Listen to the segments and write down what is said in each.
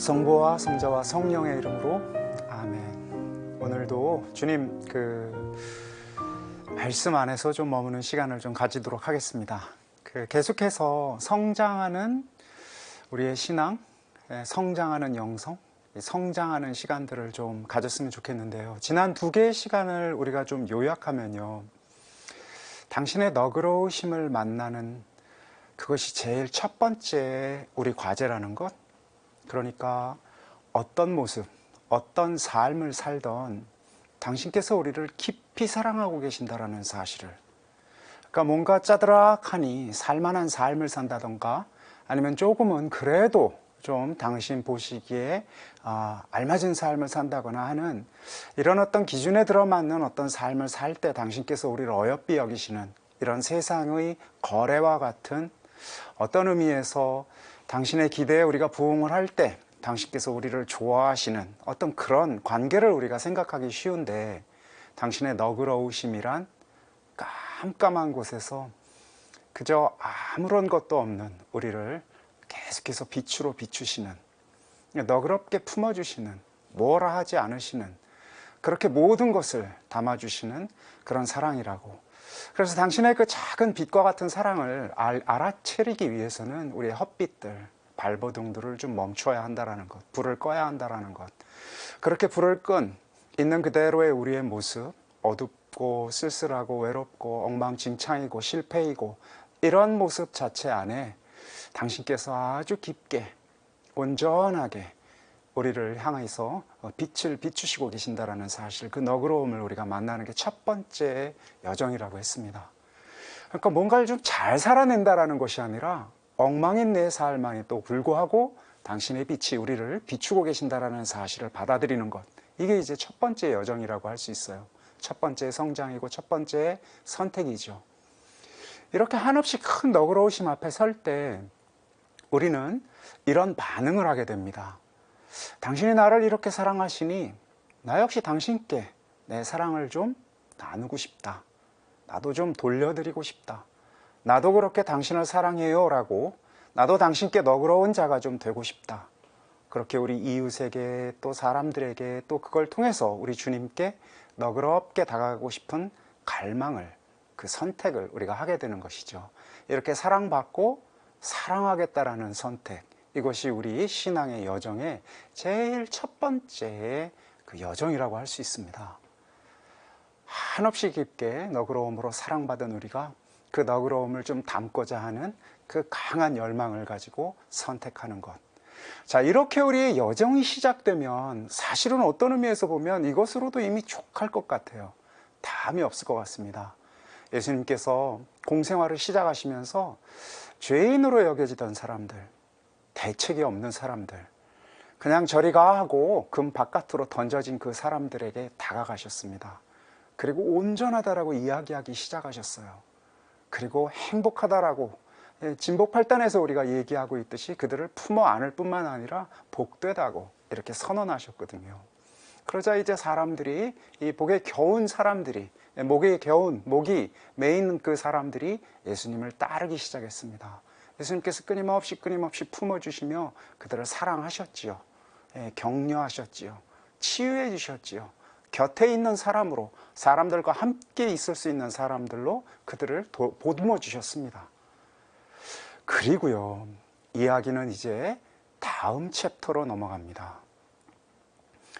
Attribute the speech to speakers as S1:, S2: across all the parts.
S1: 성부와 성자와 성령의 이름으로 아멘. 오늘도 주님 말씀 안에서 좀 머무는 시간을 좀 가지도록 하겠습니다. 계속해서 성장하는 우리의 신앙, 성장하는 영성, 성장하는 시간들을 좀 가졌으면 좋겠는데요. 지난 2개의 시간을 우리가 좀 요약하면요, 당신의 너그러우심을 만나는 그것이 제일 첫 번째 우리 과제라는 것. 그러니까 어떤 모습, 어떤 삶을 살던 당신께서 우리를 깊이 사랑하고 계신다라는 사실을, 그러니까 뭔가 짜드락하니 살만한 삶을 산다던가 아니면 조금은 그래도 좀 당신 보시기에 알맞은 삶을 산다거나 하는 이런 어떤 기준에 들어맞는 어떤 삶을 살 때 당신께서 우리를 어여삐 여기시는 이런 세상의 거래와 같은 어떤 의미에서 당신의 기대에 우리가 부응을 할 때 당신께서 우리를 좋아하시는 어떤 그런 관계를 우리가 생각하기 쉬운데, 당신의 너그러우심이란 깜깜한 곳에서 그저 아무런 것도 없는 우리를 계속해서 빛으로 비추시는, 너그럽게 품어주시는, 뭐라 하지 않으시는, 그렇게 모든 것을 담아주시는 그런 사랑이라고. 그래서 당신의 그 작은 빛과 같은 사랑을 알아채리기 위해서는 우리의 헛빛들, 발버둥들을 좀 멈춰야 한다라는 것, 불을 꺼야 한다라는 것. 그렇게 불을 끈 있는 그대로의 우리의 모습, 어둡고 쓸쓸하고 외롭고 엉망진창이고 실패이고 이런 모습 자체 안에 당신께서 아주 깊게 온전하게 우리를 향해서 빛을 비추시고 계신다라는 사실, 그 너그러움을 우리가 만나는 게 첫 번째 여정이라고 했습니다. 그러니까 뭔가를 좀 잘 살아낸다라는 것이 아니라 엉망인 내 삶에도 불구하고 당신의 빛이 우리를 비추고 계신다라는 사실을 받아들이는 것, 이게 이제 첫 번째 여정이라고 할 수 있어요. 첫 번째 성장이고 첫 번째 선택이죠. 이렇게 한없이 큰 너그러우심 앞에 설 때 우리는 이런 반응을 하게 됩니다. 당신이 나를 이렇게 사랑하시니 나 역시 당신께 내 사랑을 좀 나누고 싶다. 나도 좀 돌려드리고 싶다. 나도 그렇게 당신을 사랑해요 라고, 나도 당신께 너그러운 자가 좀 되고 싶다. 그렇게 우리 이웃에게 또 사람들에게 또 그걸 통해서 우리 주님께 너그럽게 다가가고 싶은 갈망을, 그 선택을 우리가 하게 되는 것이죠. 이렇게 사랑받고 사랑하겠다라는 선택, 이것이 우리 신앙의 여정의 제일 첫 번째 그 여정이라고 할 수 있습니다. 한없이 깊게 너그러움으로 사랑받은 우리가 그 너그러움을 좀 담고자 하는 그 강한 열망을 가지고 선택하는 것. 자, 이렇게 우리의 여정이 시작되면 사실은 어떤 의미에서 보면 이것으로도 이미 족할 것 같아요. 다음이 없을 것 같습니다. 예수님께서 공생활을 시작하시면서 죄인으로 여겨지던 사람들, 대책이 없는 사람들, 그냥 저리 가 하고 금 바깥으로 던져진 그 사람들에게 다가가셨습니다. 그리고 온전하다라고 이야기하기 시작하셨어요. 그리고 행복하다라고, 진복팔단에서 우리가 얘기하고 있듯이 그들을 품어 안을 뿐만 아니라 복되다고 이렇게 선언하셨거든요. 그러자 이제 사람들이, 이 복에 겨운 사람들이, 목이 메인 그 사람들이 예수님을 따르기 시작했습니다. 예수님께서 끊임없이 품어주시며 그들을 사랑하셨지요. 격려하셨지요. 치유해 주셨지요. 곁에 있는 사람으로, 사람들과 함께 있을 수 있는 사람들로 그들을 보듬어 주셨습니다. 그리고요, 이야기는 이제 다음 챕터로 넘어갑니다.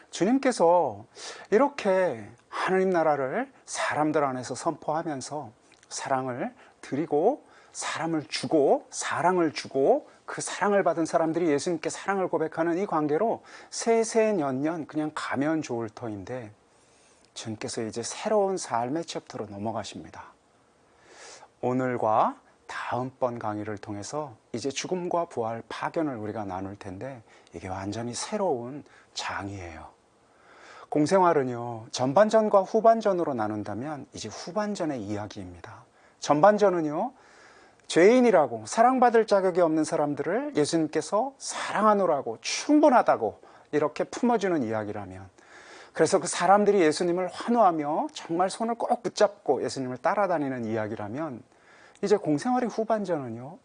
S1: 주님께서 이렇게 하느님 나라를 사람들 안에서 선포하면서 사랑을 드리고 사람을 주고 사랑을 주고 그 사랑을 받은 사람들이 예수님께 사랑을 고백하는 이 관계로 세세년년 그냥 가면 좋을 터인데, 주님께서 이제 새로운 삶의 챕터로 넘어가십니다. 오늘과 다음번 강의를 통해서 이제 죽음과 부활, 파견을 우리가 나눌 텐데, 이게 완전히 새로운 장이에요. 공생활은요, 전반전과 후반전으로 나눈다면 이제 후반전의 이야기입니다. 전반전은요, 죄인이라고 사랑받을 자격이 없는 사람들을 예수님께서 사랑하노라고, 충분하다고 이렇게 품어주는 이야기라면, 그래서 그 사람들이 예수님을 환호하며 정말 손을 꼭 붙잡고 예수님을 따라다니는 이야기라면, 이제 공생활의 후반전은요,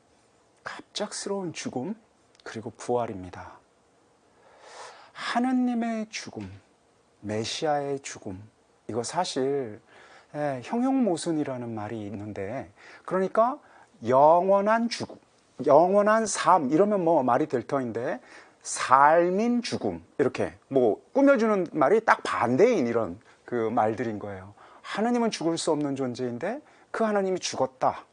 S1: 갑작스러운 죽음 그리고 부활입니다. 하느님의 죽음, 메시아의 죽음, 이거 사실 형용모순이라는 말이 있는데, 그러니까 영원한 죽음, 영원한 삶 이러면 뭐 말이 될 터인데, 삶인 죽음 이렇게 뭐 꾸며주는 말이 딱 반대인 이런 그 말들인 거예요. 하느님은 죽을 수 없는 존재인데 그 하나님이 죽었다.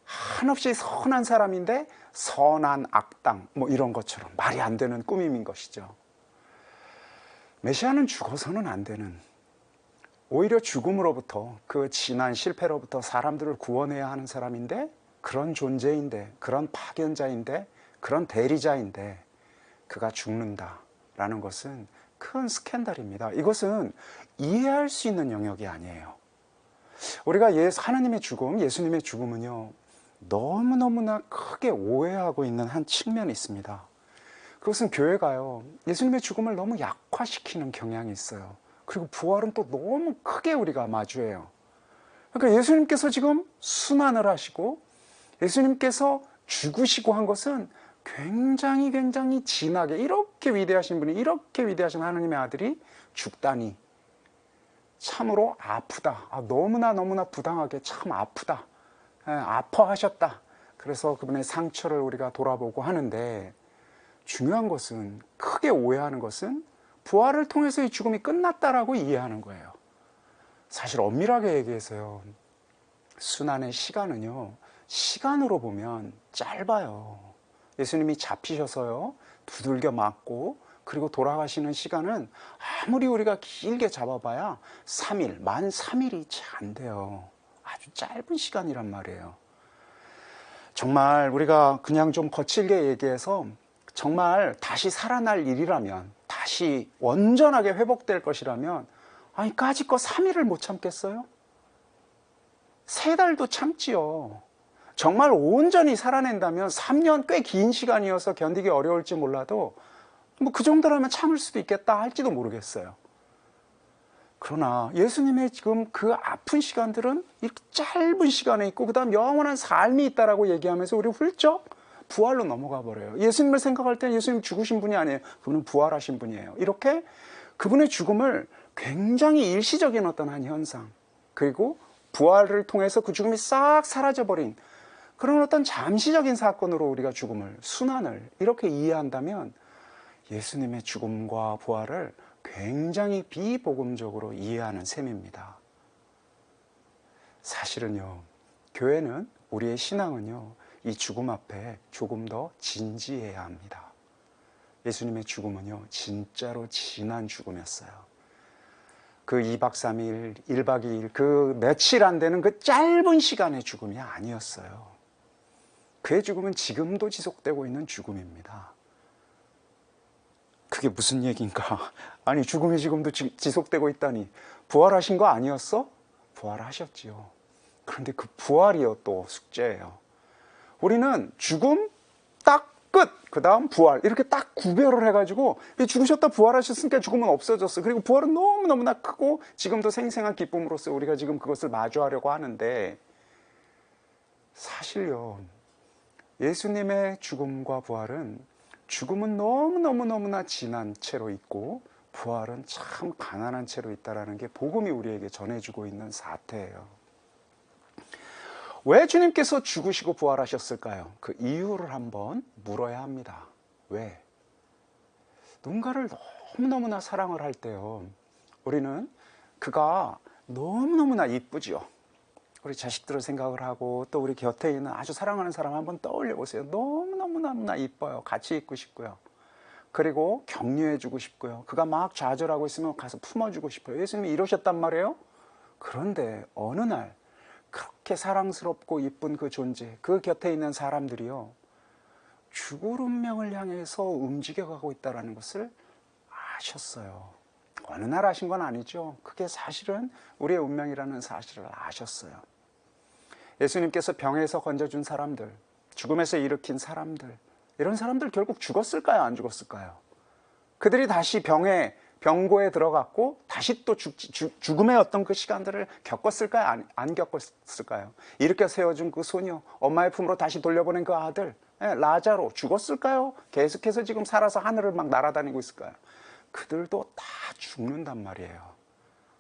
S1: 한없이 선한 사람인데 선한 악당 뭐 이런 것처럼 말이 안 되는 꾸밈인 것이죠. 메시아는 죽어서는 안 되는, 오히려 죽음으로부터, 그 지난 실패로부터 사람들을 구원해야 하는 사람인데, 그런 존재인데, 그런 파견자인데, 그런 대리자인데 그가 죽는다라는 것은 큰 스캔들입니다. 이것은 이해할 수 있는 영역이 아니에요. 우리가 하나님의 죽음, 예수님의 죽음은요, 너무너무나 크게 오해하고 있는 한 측면이 있습니다. 그것은 교회가요, 예수님의 죽음을 너무 약화시키는 경향이 있어요. 그리고 부활은 또 너무 크게 우리가 마주해요. 그러니까 예수님께서 지금 순환을 하시고 예수님께서 죽으시고 한 것은 굉장히 진하게, 이렇게 위대하신 분이, 이렇게 위대하신 하나님의 아들이 죽다니 참으로 아프다. 너무나 부당하게 참 아프다. 아파하셨다. 그래서 그분의 상처를 우리가 돌아보고 하는데, 중요한 것은, 크게 오해하는 것은 부활을 통해서 이 죽음이 끝났다라고 이해하는 거예요. 사실 엄밀하게 얘기해서요, 순환의 시간은요, 시간으로 보면 짧아요. 예수님이 잡히셔서요, 두들겨 맞고 그리고 돌아가시는 시간은 아무리 우리가 길게 잡아봐야 3일, 만 3일이 채 안 돼요. 아주 짧은 시간이란 말이에요. 정말 우리가 그냥 좀 거칠게 얘기해서 정말 다시 살아날 일이라면, 다시 온전하게 회복될 것이라면, 아니 까짓거 3일을 못 참겠어요? 3달도 참지요. 정말 온전히 살아낸다면 3년, 꽤 긴 시간이어서 견디기 어려울지 몰라도 뭐 그 정도라면 참을 수도 있겠다 할지도 모르겠어요. 그러나 예수님의 지금 그 아픈 시간들은 이렇게 짧은 시간에 있고, 그 다음 영원한 삶이 있다라고 얘기하면서 우리 훌쩍 부활로 넘어가 버려요. 예수님을 생각할 때 예수님 죽으신 분이 아니에요. 그분은 부활하신 분이에요. 이렇게 그분의 죽음을 굉장히 일시적인 어떤 한 현상, 그리고 부활을 통해서 그 죽음이 싹 사라져버린 그런 어떤 잠시적인 사건으로 우리가 죽음을, 순환을 이렇게 이해한다면 예수님의 죽음과 부활을 굉장히 비복음적으로 이해하는 셈입니다. 사실은요, 교회는, 우리의 신앙은요, 이 죽음 앞에 조금 더 진지해야 합니다. 예수님의 죽음은요, 진짜로 진한 죽음이었어요. 그 2박 3일, 1박 2일, 그 며칠 안 되는 그 짧은 시간의 죽음이 아니었어요. 그의 죽음은 지금도 지속되고 있는 죽음입니다. 그게 무슨 얘기인가? 아니, 죽음이 지금도 지속되고 있다니, 부활하신 거 아니었어? 부활하셨지요. 그런데 그 부활이요, 또 숙제예요. 우리는 죽음 딱 끝, 그 다음 부활, 이렇게 딱 구별을 해가지고 죽으셨다 부활하셨으니까 죽음은 없어졌어. 그리고 부활은 너무너무나 크고 지금도 생생한 기쁨으로서 우리가 지금 그것을 마주하려고 하는데, 사실요, 예수님의 죽음과 부활은, 죽음은 너무너무나 진한 채로 있고 부활은 참 가난한 채로 있다는 게 복음이 우리에게 전해주고 있는 사태예요. 왜 주님께서 죽으시고 부활하셨을까요? 그 이유를 한번 물어야 합니다. 왜? 누군가를 너무너무나 사랑을 할 때요, 우리는 그가 너무너무나 이쁘죠. 우리 자식들을 생각을 하고, 또 우리 곁에 있는 아주 사랑하는 사람 한번 떠올려 보세요. 너무너무나 이뻐요. 같이 있고 싶고요. 그리고 격려해주고 싶고요. 그가 막 좌절하고 있으면 가서 품어주고 싶어요. 예수님이 이러셨단 말이에요. 그런데 어느 날 그렇게 사랑스럽고 이쁜 그 존재, 그 곁에 있는 사람들이요, 죽을 운명을 향해서 움직여가고 있다는 것을 아셨어요. 어느 날 아신 건 아니죠. 그게 사실은 우리의 운명이라는 사실을 아셨어요. 예수님께서 병에서 건져준 사람들, 죽음에서 일으킨 사람들, 이런 사람들 결국 죽었을까요? 안 죽었을까요? 그들이 다시 병고에 들어갔고 다시 또 죽음의 어떤 그 시간들을 겪었을까요? 안 겪었을까요? 일으켜 세워준 그 소녀, 엄마의 품으로 다시 돌려보낸 그 아들, 라자로 죽었을까요? 계속해서 지금 살아서 하늘을 막 날아다니고 있을까요? 그들도 다 죽는단 말이에요.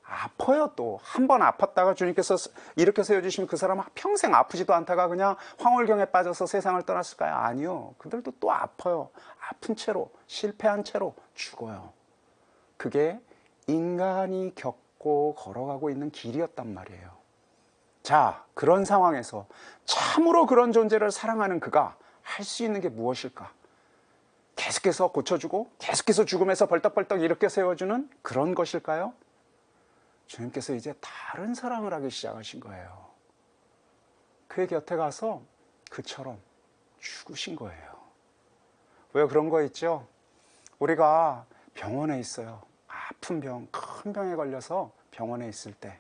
S1: 아파요. 또 한 번 아팠다가 주님께서 이렇게 세워주시면 그 사람은 평생 아프지도 않다가 그냥 황홀경에 빠져서 세상을 떠났을까요? 아니요. 그들도 또 아파요. 아픈 채로, 실패한 채로 죽어요. 그게 인간이 겪고 걸어가고 있는 길이었단 말이에요. 자, 그런 상황에서 참으로 그런 존재를 사랑하는 그가 할 수 있는 게 무엇일까? 계속해서 고쳐주고 계속해서 죽음에서 벌떡벌떡 일으켜 세워주는 그런 것일까요? 주님께서 이제 다른 사랑을 하기 시작하신 거예요. 그의 곁에 가서 그처럼 죽으신 거예요. 왜 그런 거 있죠? 우리가 병원에 있어요. 아픈 병, 큰 병에 걸려서 병원에 있을 때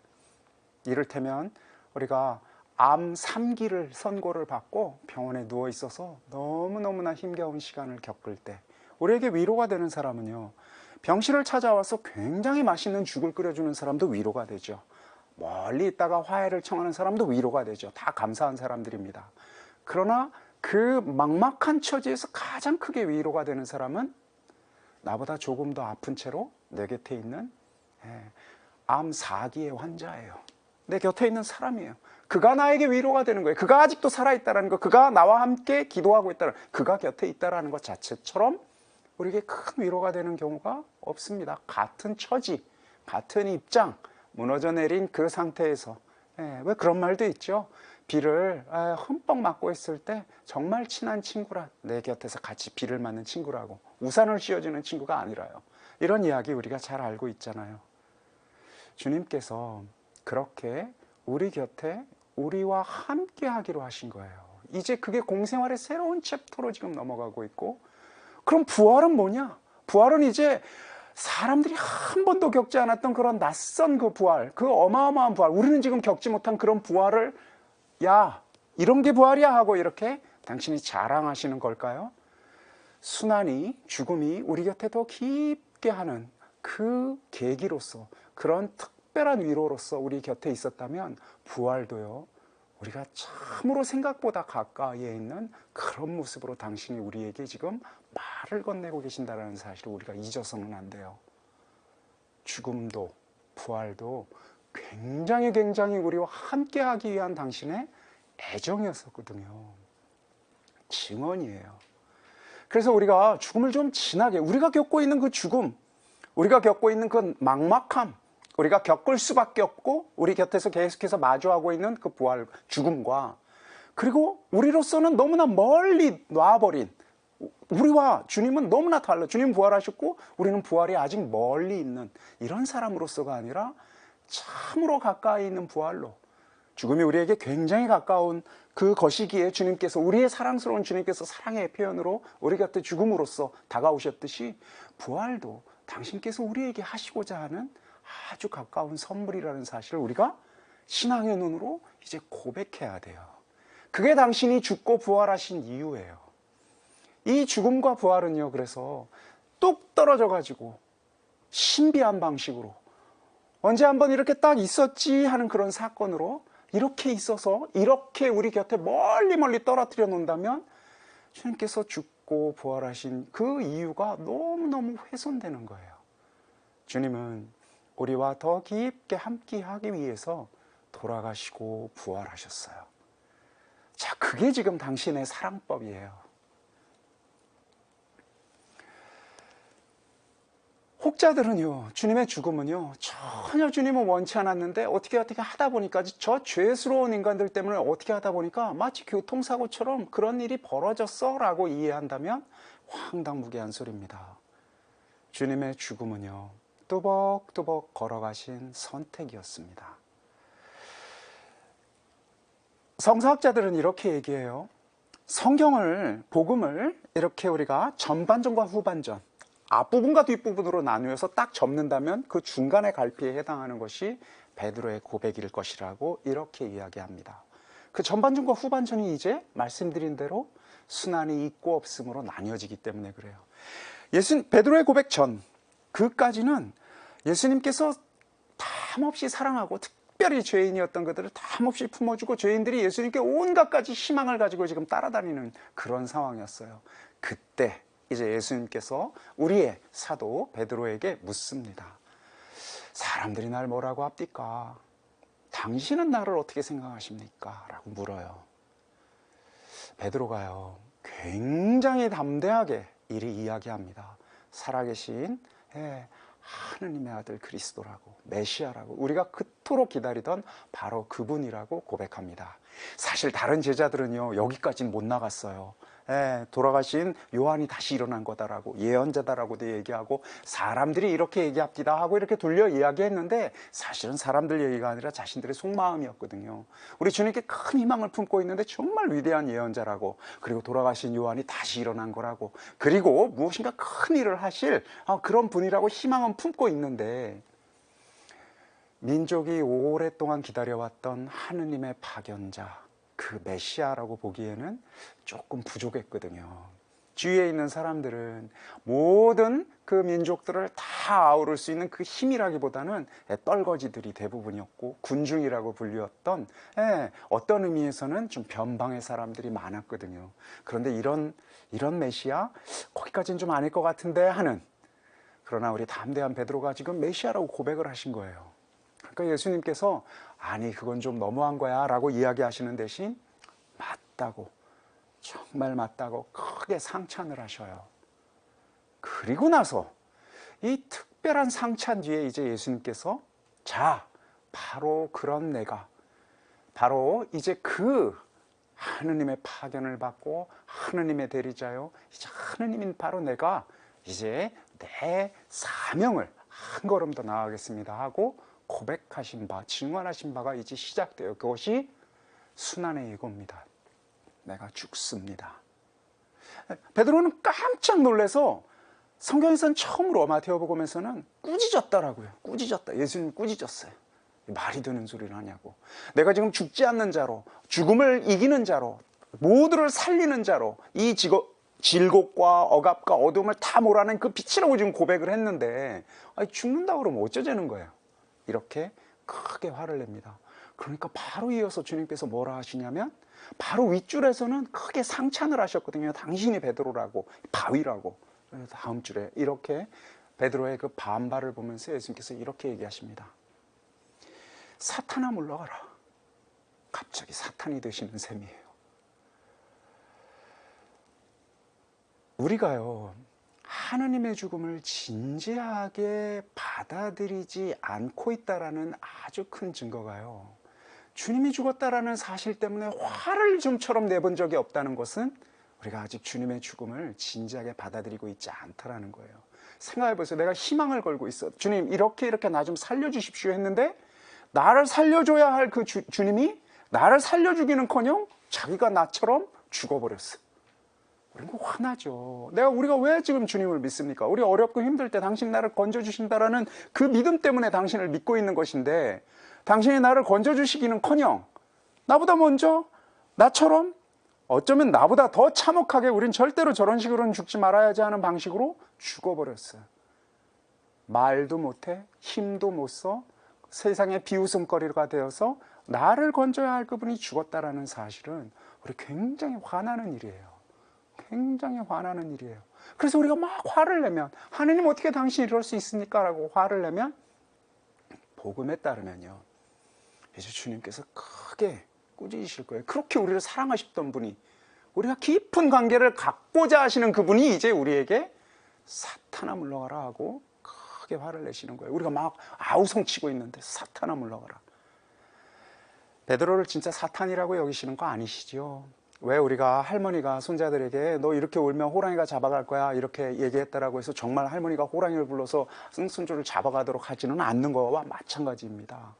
S1: 이를테면 우리가 암 3기를 선고를 받고 병원에 누워 있어서 너무너무나 힘겨운 시간을 겪을 때 우리에게 위로가 되는 사람은요, 병실을 찾아와서 굉장히 맛있는 죽을 끓여주는 사람도 위로가 되죠. 멀리 있다가 화해를 청하는 사람도 위로가 되죠. 다 감사한 사람들입니다. 그러나 그 막막한 처지에서 가장 크게 위로가 되는 사람은 나보다 조금 더 아픈 채로 내 곁에 있는 암 4기의 환자예요. 내 곁에 있는 사람이에요. 그가 나에게 위로가 되는 거예요. 그가 아직도 살아있다는 거, 그가 나와 함께 기도하고 있다는, 그가 곁에 있다는 것 자체처럼 우리에게 큰 위로가 되는 경우가 없습니다. 같은 처지, 같은 입장, 무너져 내린 그 상태에서. 왜 그런 말도 있죠. 비를 흠뻑 맞고 있을 때 정말 친한 친구라, 내 곁에서 같이 비를 맞는 친구라고, 우산을 씌워주는 친구가 아니라요. 이런 이야기 우리가 잘 알고 있잖아요. 주님께서 그렇게 우리 곁에 우리와 함께 하기로 하신 거예요. 이제 그게 공생활의 새로운 챕터로 지금 넘어가고 있고, 그럼 부활은 뭐냐? 부활은 이제 사람들이 한 번도 겪지 않았던 그런 낯선 그 부활, 그 어마어마한 부활, 우리는 지금 겪지 못한 그런 부활을, 야, 이런 게 부활이야 하고 이렇게 당신이 자랑하시는 걸까요? 순환이, 죽음이 우리 곁에 더 깊게 하는 그 계기로서, 그런 특별한 위로로서 우리 곁에 있었다면 부활도요, 우리가 참으로 생각보다 가까이에 있는 그런 모습으로 당신이 우리에게 지금 말을 건네고 계신다는 사실을 우리가 잊어서는 안 돼요. 죽음도 부활도 굉장히 우리와 함께하기 위한 당신의 애정이었었거든요. 증언이에요. 그래서 우리가 죽음을 좀 진하게, 우리가 겪고 있는 그 죽음, 우리가 겪고 있는 그 막막함, 우리가 겪을 수밖에 없고 우리 곁에서 계속해서 마주하고 있는 그 부활, 죽음과, 그리고 우리로서는 너무나 멀리 놔버린, 우리와 주님은 너무나 달라. 주님 부활하셨고 우리는 부활이 아직 멀리 있는 이런 사람으로서가 아니라 참으로 가까이 있는 부활로, 죽음이 우리에게 굉장히 가까운 그 것이기에 주님께서, 우리의 사랑스러운 주님께서 사랑의 표현으로 우리 곁에 죽음으로써 다가오셨듯이 부활도 당신께서 우리에게 하시고자 하는 아주 가까운 선물이라는 사실을 우리가 신앙의 눈으로 이제 고백해야 돼요. 그게 당신이 죽고 부활하신 이유예요. 이 죽음과 부활은요, 그래서 뚝 떨어져 가지고 신비한 방식으로 언제 한번 이렇게 딱 있었지 하는 그런 사건으로 이렇게 있어서 이렇게 우리 곁에 멀리 떨어뜨려 놓는다면 주님께서 죽고 부활하신 그 이유가 너무너무 훼손되는 거예요. 주님은 우리와 더 깊게 함께 하기 위해서 돌아가시고 부활하셨어요. 자, 그게 지금 당신의 사랑법이에요. 혹자들은요, 주님의 죽음은요, 전혀 주님은 원치 않았는데 어떻게 하다 보니까, 저 죄스러운 인간들 때문에 어떻게 하다 보니까 마치 교통사고처럼 그런 일이 벌어졌어 라고 이해한다면 황당무계한 소리입니다. 주님의 죽음은요, 뚜벅뚜벅 걸어가신 선택이었습니다. 성서학자들은 이렇게 얘기해요. 성경을, 복음을 이렇게 우리가 전반전과 후반전, 앞부분과 뒷부분으로 나누어서 딱 접는다면 그 중간의 갈피에 해당하는 것이 베드로의 고백일 것이라고 이렇게 이야기합니다. 그 전반전과 후반전이 이제 말씀드린 대로 순환이 있고 없음으로 나뉘어지기 때문에 그래요. 베드로의 고백 전, 그까지는 예수님께서 탐없이 사랑하고 특별히 죄인이었던 그들을 담없이 품어주고 죄인들이 예수님께 온갖 가지 희망을 가지고 지금 따라다니는 그런 상황이었어요. 그때 이제 예수님께서 우리의 사도 베드로에게 묻습니다. 사람들이 날 뭐라고 합니까? 당신은 나를 어떻게 생각하십니까? 라고 물어요. 베드로가요, 굉장히 담대하게 이리 이야기합니다. 살아계신 하느님의 아들 그리스도라고, 메시아라고, 우리가 그토록 기다리던 바로 그분이라고 고백합니다. 사실 다른 제자들은요, 여기까지는 못 나갔어요. 돌아가신 요한이 다시 일어난 거다라고, 예언자다라고도 얘기하고, 사람들이 이렇게 얘기합니다 하고 이렇게 돌려 이야기했는데, 사실은 사람들 얘기가 아니라 자신들의 속마음이었거든요. 우리 주님께 큰 희망을 품고 있는데 정말 위대한 예언자라고, 그리고 돌아가신 요한이 다시 일어난 거라고, 그리고 무엇인가 큰 일을 하실 그런 분이라고 희망은 품고 있는데, 민족이 오랫동안 기다려왔던 하느님의 파견자, 그 메시아라고 보기에는 조금 부족했거든요. 주위에 있는 사람들은 모든 그 민족들을 다 아우를 수 있는 그 힘이라기보다는 떨거지들이 대부분이었고, 군중이라고 불리웠던 어떤 의미에서는 좀 변방의 사람들이 많았거든요. 그런데 이런 메시아 거기까지는 좀 아닐 것 같은데 하는, 그러나 우리 담대한 베드로가 지금 메시아라고 고백을 하신 거예요. 그러니까 예수님께서 아니 그건 좀 너무한 거야 라고 이야기하시는 대신 맞다고, 정말 맞다고 크게 상찬을 하셔요. 그리고 나서 이 특별한 상찬 뒤에 이제 예수님께서 자, 바로 그런 내가, 바로 이제 그 하느님의 파견을 받고 하느님의 대리자요, 이제 하느님인 바로 내가 이제 내 사명을 한 걸음 더 나아가겠습니다 하고 고백하신 바, 증언하신 바가 이제 시작돼요. 그것이 순환의 예고입니다. 내가 죽습니다. 베드로는 깜짝 놀라서 성경에서는 처음으로 마태복음에서는 꾸짖었다라고요. 꾸짖었다. 예수님 꾸짖었어요. 말이 되는 소리를 하냐고. 내가 지금 죽지 않는 자로, 죽음을 이기는 자로, 모두를 살리는 자로, 이 질곡과 억압과 어둠을 다 몰아낸 그 빛이라고 지금 고백을 했는데, 아니, 죽는다 그러면 어쩌자는 거예요. 이렇게 크게 화를 냅니다. 그러니까 바로 이어서 주님께서 뭐라 하시냐면, 바로 윗줄에서는 크게 상찬을 하셨거든요. 당신이 베드로라고, 바위라고. 다음 줄에 이렇게 베드로의 그 반발을 보면서 예수님께서 이렇게 얘기하십니다. 사탄아 물러가라. 갑자기 사탄이 되시는 셈이에요. 우리가요, 하느님의 죽음을 진지하게 받아들이지 않고 있다라는 아주 큰 증거가요, 주님이 죽었다라는 사실 때문에 화를 좀처럼 내본 적이 없다는 것은 우리가 아직 주님의 죽음을 진지하게 받아들이고 있지 않다라는 거예요. 생각해보세요. 내가 희망을 걸고 있어. 주님 이렇게 나 좀 살려주십시오 했는데, 나를 살려줘야 할 그 주님이 나를 살려주기는커녕 자기가 나처럼 죽어버렸어. 우리는 화나죠. 우리가 왜 지금 주님을 믿습니까? 우리 어렵고 힘들 때 당신 나를 건져주신다라는 그 믿음 때문에 당신을 믿고 있는 것인데, 당신이 나를 건져주시기는커녕 나보다 먼저, 나처럼 어쩌면 나보다 더 참혹하게, 우린 절대로 저런 식으로는 죽지 말아야지 하는 방식으로 죽어버렸어요. 말도 못해, 힘도 못 써, 세상의 비웃음거리가 되어서 나를 건져야 할 그분이 죽었다라는 사실은 우리 굉장히 화나는 일이에요. 굉장히 화나는 일이에요. 그래서 우리가 막 화를 내면, 하느님 어떻게 당신이 이럴 수 있습니까? 라고 화를 내면, 복음에 따르면요, 이제 주님께서 크게 꾸짖으실 거예요. 그렇게 우리를 사랑하셨던 분이, 우리가 깊은 관계를 갖고자 하시는 그분이 이제 우리에게 사탄아 물러가라 하고 크게 화를 내시는 거예요. 우리가 막 아우성치고 있는데 사탄아 물러가라. 베드로를 진짜 사탄이라고 여기시는 거 아니시죠? 왜 우리가 할머니가 손자들에게 너 이렇게 울면 호랑이가 잡아갈 거야 이렇게 얘기했다라고 해서 정말 할머니가 호랑이를 불러서 손주를 잡아가도록 하지는 않는 거와 마찬가지입니다.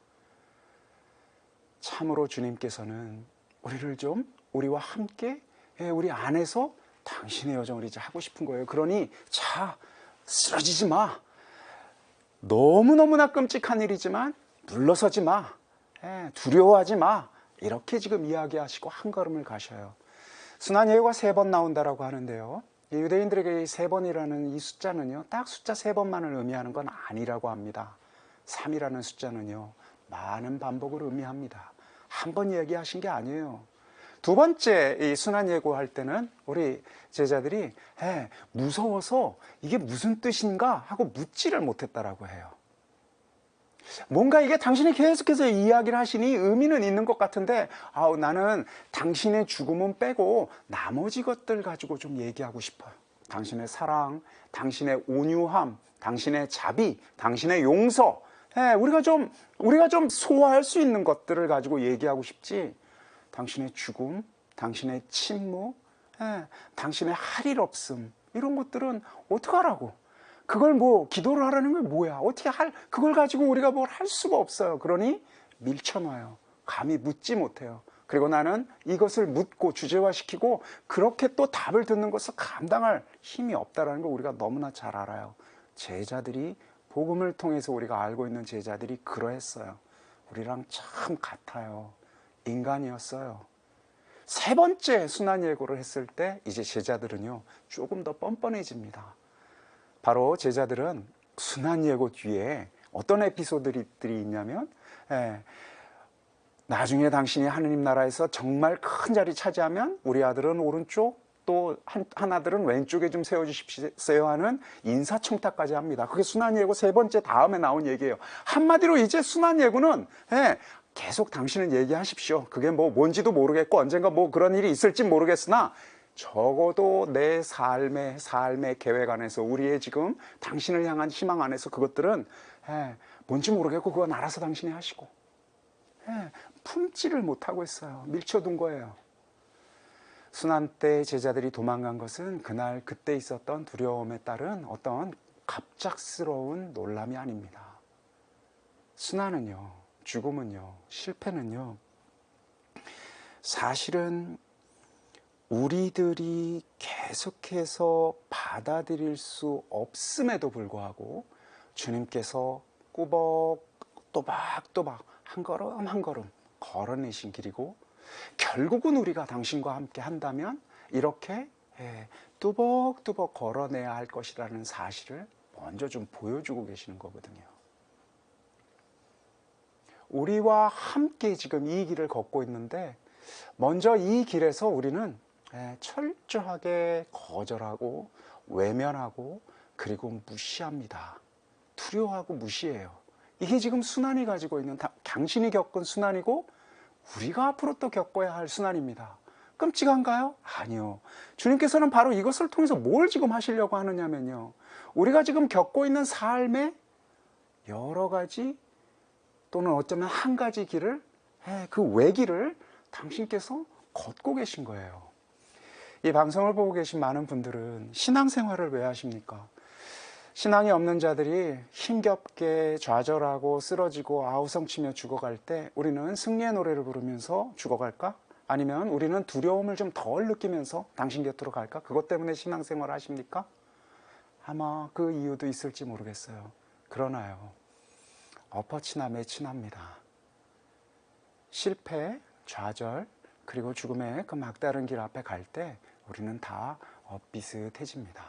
S1: 참으로 주님께서는 우리를 좀, 우리와 함께 우리 안에서 당신의 여정을 이제 하고 싶은 거예요. 그러니 자, 쓰러지지 마. 너무너무나 끔찍한 일이지만 물러서지 마. 두려워하지 마. 이렇게 지금 이야기하시고 한 걸음을 가셔요. 순환 예고가 3번 나온다라고 하는데요, 유대인들에게 3번이라는 이 숫자는요, 딱 숫자 3번만을 의미하는 건 아니라고 합니다. 3이라는 숫자는요, 많은 반복을 의미합니다. 한 번 얘기하신 게 아니에요. 두 번째 이 순환 예고할 때는 우리 제자들이 무서워서 이게 무슨 뜻인가 하고 묻지를 못했다라고 해요. 뭔가 이게 당신이 계속해서 이야기를 하시니 의미는 있는 것 같은데 나는 당신의 죽음은 빼고 나머지 것들 가지고 좀 얘기하고 싶어요. 당신의 사랑, 당신의 온유함, 당신의 자비, 당신의 용서, 우리가 좀 소화할 수 있는 것들을 가지고 얘기하고 싶지, 당신의 죽음, 당신의 침묵, 당신의 할 일 없음, 이런 것들은 어떡하라고. 그걸 기도를 하라는 게 뭐야. 그걸 가지고 우리가 뭘 할 수가 없어요. 그러니 밀쳐놔요. 감히 묻지 못해요. 그리고 나는 이것을 묻고 주제화시키고 그렇게 또 답을 듣는 것을 감당할 힘이 없다는 걸 우리가 너무나 잘 알아요. 제자들이, 복음을 통해서 우리가 알고 있는 제자들이 그러했어요. 우리랑 참 같아요. 인간이었어요. 세 번째 순환 예고를 했을 때 이제 제자들은요, 조금 더 뻔뻔해집니다. 바로 제자들은 순환 예고 뒤에 어떤 에피소드들이 있냐면, 나중에 당신이 하느님 나라에서 정말 큰 자리 차지하면 우리 아들은 오른쪽, 또 하나들은 왼쪽에 좀 세워주십시오 하는 인사청탁까지 합니다. 그게 순환 예고 세 번째 다음에 나온 얘기예요. 한마디로 이제 순환 예고는 계속 당신은 얘기하십시오. 그게 뭔지도 모르겠고 언젠가 그런 일이 있을지 모르겠으나 적어도 내 삶의 계획 안에서, 우리의 지금 당신을 향한 희망 안에서 그것들은 뭔지 모르겠고 그건 알아서 당신이 하시고, 품지를 못하고 있어요. 밀쳐둔 거예요. 순환 때 제자들이 도망간 것은 그때 있었던 두려움에 따른 어떤 갑작스러운 놀람이 아닙니다. 순환은요, 죽음은요, 실패는요, 사실은 우리들이 계속해서 받아들일 수 없음에도 불구하고 주님께서 또박또박 한 걸음 한 걸음 걸어내신 길이고, 결국은 우리가 당신과 함께 한다면 이렇게 뚜벅뚜벅 걸어내야 할 것이라는 사실을 먼저 좀 보여주고 계시는 거거든요. 우리와 함께 지금 이 길을 걷고 있는데, 먼저 이 길에서 우리는 철저하게 거절하고 외면하고 그리고 무시합니다. 두려워하고 무시해요. 이게 지금 순환이 가지고 있는, 당신이 겪은 순환이고 우리가 앞으로 또 겪어야 할 순환입니다. 끔찍한가요? 아니요. 주님께서는 바로 이것을 통해서 뭘 지금 하시려고 하느냐면요, 우리가 지금 겪고 있는 삶의 여러 가지 또는 어쩌면 한 가지 길을, 그 외길을 당신께서 걷고 계신 거예요. 이 방송을 보고 계신 많은 분들은 신앙생활을 왜 하십니까? 신앙이 없는 자들이 힘겹게 좌절하고 쓰러지고 아우성치며 죽어갈 때 우리는 승리의 노래를 부르면서 죽어갈까? 아니면 우리는 두려움을 좀 덜 느끼면서 당신 곁으로 갈까? 그것 때문에 신앙생활을 하십니까? 아마 그 이유도 있을지 모르겠어요. 그러나요, 엎어치나 매치나입니다. 실패, 좌절, 그리고 죽음의 그 막다른 길 앞에 갈 때 우리는 다 엇비슷해집니다.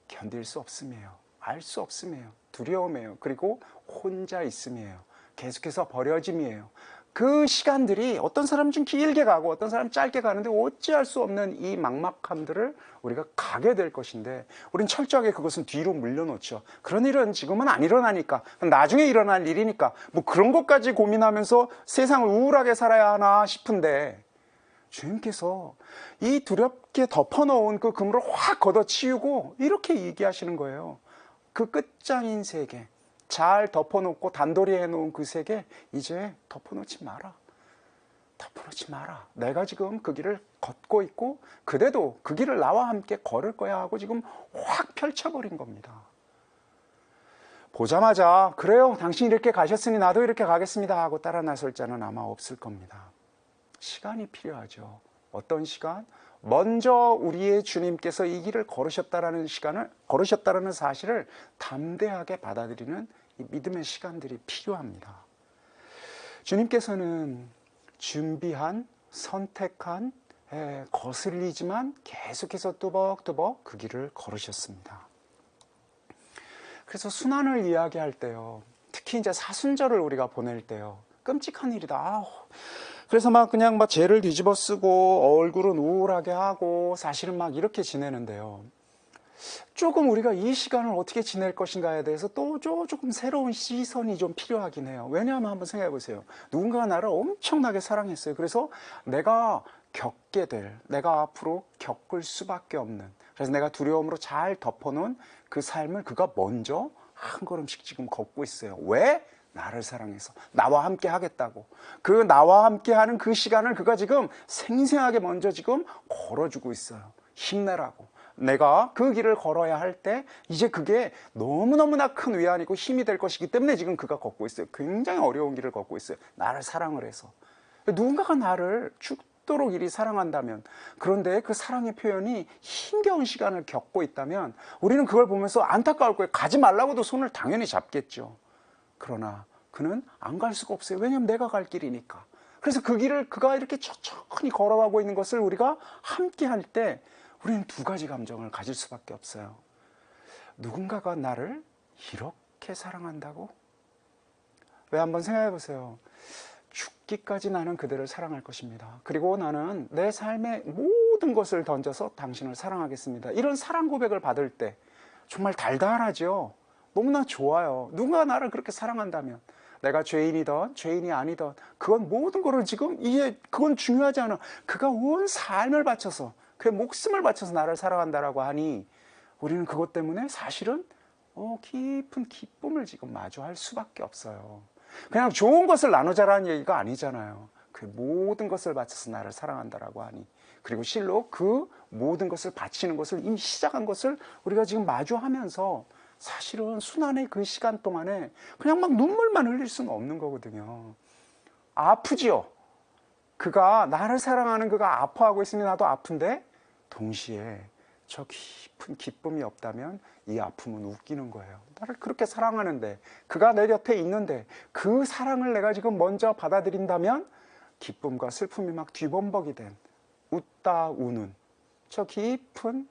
S1: 견딜 수 없음이에요. 알 수 없음이에요. 두려움이에요. 그리고 혼자 있음이에요. 계속해서 버려짐이에요. 그 시간들이 어떤 사람은 좀 길게 가고 어떤 사람은 짧게 가는데 어찌할 수 없는 이 막막함들을 우리가 가게 될 것인데, 우린 철저하게 그것은 뒤로 물려놓죠. 그런 일은 지금은 안 일어나니까, 나중에 일어날 일이니까 그런 것까지 고민하면서 세상을 우울하게 살아야 하나 싶은데, 주님께서 이 두렵게 덮어놓은 그 그물을 확 걷어치우고 이렇게 얘기하시는 거예요. 그 끝장인 세계, 잘 덮어놓고 단돌이 해놓은 그 세계, 이제 덮어놓지 마라. 덮어놓지 마라. 내가 지금 그 길을 걷고 있고 그대도 그 길을 나와 함께 걸을 거야 하고 지금 확 펼쳐버린 겁니다. 보자마자 그래요, 당신이 이렇게 가셨으니 나도 이렇게 가겠습니다 하고 따라 나설 자는 아마 없을 겁니다. 시간이 필요하죠. 어떤 시간? 먼저 우리의 주님께서 이 길을 걸으셨다라는 사실을 담대하게 받아들이는 이 믿음의 시간들이 필요합니다. 주님께서는 준비한, 선택한, 거슬리지만 계속해서 뚜벅뚜벅 그 길을 걸으셨습니다. 그래서 순환을 이야기할 때요, 특히 이제 사순절을 우리가 보낼 때요, 끔찍한 일이다. 아우. 그래서 막 그냥 막 죄를 뒤집어 쓰고 얼굴은 우울하게 하고 사실은 막 이렇게 지내는데요. 조금 우리가 이 시간을 어떻게 지낼 것인가에 대해서 또 조금 새로운 시선이 좀 필요하긴 해요. 왜냐하면 한번 생각해 보세요. 누군가가 나를 엄청나게 사랑했어요. 그래서 내가 내가 앞으로 겪을 수밖에 없는, 그래서 내가 두려움으로 잘 덮어놓은 그 삶을 그가 먼저 한 걸음씩 지금 걷고 있어요. 왜? 나를 사랑해서 나와 함께 하겠다고. 그 나와 함께 하는 그 시간을 그가 지금 생생하게 먼저 지금 걸어주고 있어요. 힘내라고. 내가 그 길을 걸어야 할 때 이제 그게 너무너무나 큰 위안이고 힘이 될 것이기 때문에 지금 그가 걷고 있어요. 굉장히 어려운 길을 걷고 있어요. 나를 사랑을 해서. 누군가가 나를 죽도록 이리 사랑한다면, 그런데 그 사랑의 표현이 힘겨운 시간을 겪고 있다면 우리는 그걸 보면서 안타까울 거예요. 가지 말라고도 손을 당연히 잡겠죠. 그러나 그는 안 갈 수가 없어요. 왜냐하면 내가 갈 길이니까. 그래서 그 길을 그가 이렇게 천천히 걸어가고 있는 것을 우리가 함께 할 때 우리는 두 가지 감정을 가질 수밖에 없어요. 누군가가 나를 이렇게 사랑한다고? 왜, 한번 생각해 보세요. 죽기까지 나는 그대를 사랑할 것입니다. 그리고 나는 내 삶의 모든 것을 던져서 당신을 사랑하겠습니다. 이런 사랑 고백을 받을 때 정말 달달하죠. 너무나 좋아요. 누가 나를 그렇게 사랑한다면, 내가 죄인이든 죄인이 아니든 그건 모든 거를 지금 이제 그건 중요하지 않아. 그가 온 삶을 바쳐서, 그의 목숨을 바쳐서 나를 사랑한다라고 하니 우리는 그것 때문에 사실은 깊은 기쁨을 지금 마주할 수밖에 없어요. 그냥 좋은 것을 나누자라는 얘기가 아니잖아요. 그 모든 것을 바쳐서 나를 사랑한다라고 하니, 그리고 실로 그 모든 것을 바치는 것을 이미 시작한 것을 우리가 지금 마주하면서 사실은 순환의 그 시간 동안에 그냥 막 눈물만 흘릴 수는 없는 거거든요. 아프지요. 그가 나를 사랑하는 그가 아파하고 있으니 나도 아픈데 동시에 저 깊은 기쁨이 없다면 이 아픔은 웃기는 거예요. 나를 그렇게 사랑하는데, 그가 내 곁에 있는데 그 사랑을 내가 지금 먼저 받아들인다면 기쁨과 슬픔이 막 뒤범벅이 된, 웃다 우는 저 깊은,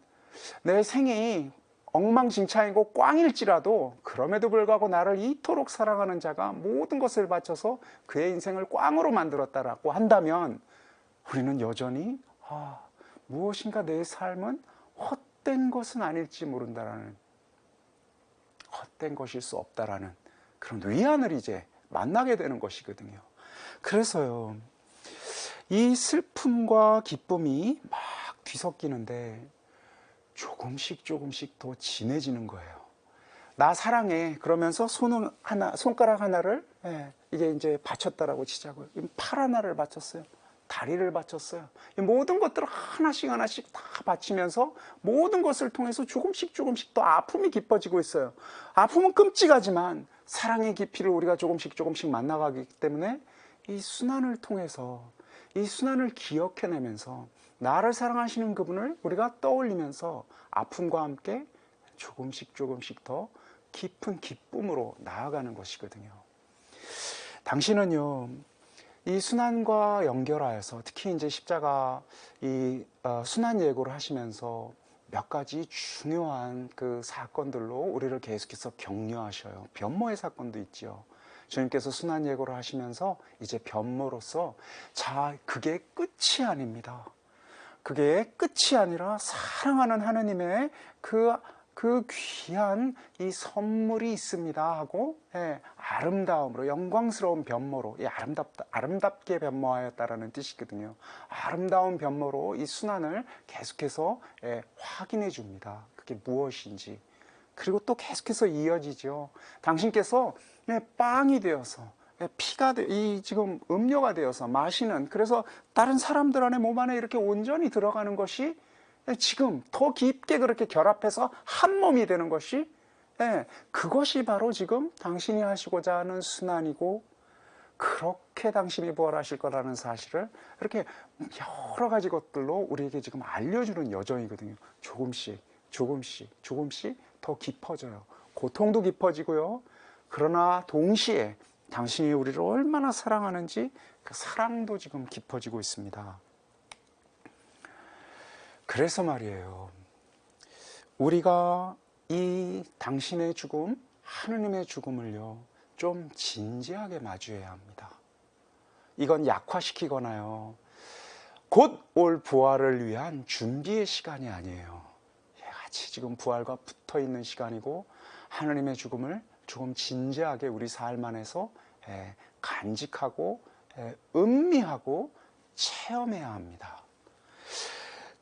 S1: 내 생이 엉망진창이고 꽝일지라도 그럼에도 불구하고 나를 이토록 사랑하는 자가 모든 것을 바쳐서 그의 인생을 꽝으로 만들었다라고 한다면 우리는 여전히 무엇인가 내 삶은 헛된 것은 아닐지 모른다라는, 헛된 것일 수 없다라는 그런 위안을 이제 만나게 되는 것이거든요. 그래서요, 이 슬픔과 기쁨이 막 뒤섞이는데 조금씩 더 진해지는 거예요. 나 사랑해 그러면서 손가락 하나를 이게 이제 바쳤다라고 치자고요. 팔 하나를 바쳤어요. 다리를 바쳤어요. 모든 것들을 하나씩 다 바치면서 모든 것을 통해서 조금씩 더 아픔이 깊어지고 있어요. 아픔은 끔찍하지만 사랑의 깊이를 우리가 조금씩 만나가기 때문에 이 순환을 통해서, 이 순환을 기억해내면서 나를 사랑하시는 그분을 우리가 떠올리면서 아픔과 함께 조금씩 더 깊은 기쁨으로 나아가는 것이거든요. 당신은요, 이 순환과 연결하여서 특히 이제 십자가 이 순환 예고를 하시면서 몇 가지 중요한 그 사건들로 우리를 계속해서 격려하셔요. 변모의 사건도 있죠. 주님께서 순환 예고를 하시면서 이제 변모로서, 자, 그게 끝이 아닙니다. 그게 끝이 아니라 사랑하는 하느님의 그 귀한 이 선물이 있습니다 하고, 아름다움으로, 영광스러운 변모로, 아름답게 변모하였다라는 뜻이거든요. 아름다운 변모로 이 순환을 계속해서 확인해 줍니다. 그게 무엇인지. 그리고 또 계속해서 이어지죠. 당신께서 빵이 되어서, 피가 이 지금 음료가 되어서 마시는, 그래서 다른 사람들 안에, 몸 안에 이렇게 온전히 들어가는 것이 지금 더 깊게 그렇게 결합해서 한 몸이 되는 것이, 그것이 바로 지금 당신이 하시고자 하는 순환이고, 그렇게 당신이 부활하실 거라는 사실을 이렇게 여러 가지 것들로 우리에게 지금 알려주는 여정이거든요. 조금씩 더 깊어져요. 고통도 깊어지고요. 그러나 동시에 당신이 우리를 얼마나 사랑하는지 그 사랑도 지금 깊어지고 있습니다. 그래서 말이에요, 우리가 이 당신의 죽음, 하느님의 죽음을요 좀 진지하게 마주해야 합니다. 이건 약화시키거나요. 곧 올 부활을 위한 준비의 시간이 아니에요. 같이 지금 부활과 붙어 있는 시간이고 하나님의 죽음을 조금 진지하게 우리 삶 안에서 간직하고 음미하고 체험해야 합니다.